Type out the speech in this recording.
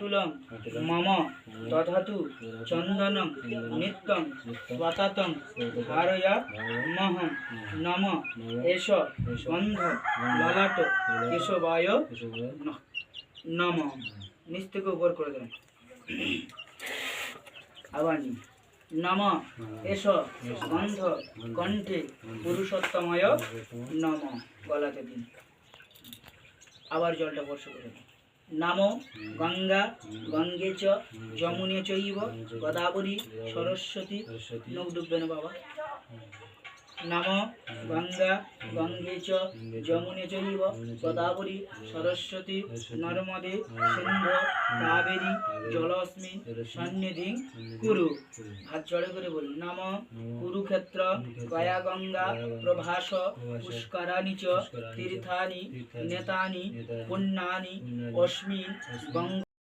अतुलं मम दधातु चन्दनं नित्यं स्वततं धारयामहं नम एष गन्ध ललाट केशवाय नम। নিচ থেকে উপর করে দেন। আবার নিন। নম এষ গন্ধ কণ্ঠে পুরুষোত্তমায় নম। গলাতে দিন। আবার জলটা স্পর্শ করে দিন। নামো গঙ্গা গঙ্গে চ যমুনে চৈব গোদাবরী সরস্বতী। নখ ডুববে না বাবা। নামো গঙ্গা গঙ্গে চ যমুনে চৈব গোদাবরী সরস্বতী নর্মদে সিন্ধু কাবেরী জলস্মিন সন্নিধিং কুরু। হাত জড়ে করে বলুন। নাম কুরুক্ষেত্র গয়া গঙ্গা প্রভাস পুষ্করাণি চ তীর্থানি নেতানি পুণ্যানি অস্মিন গঙ্গা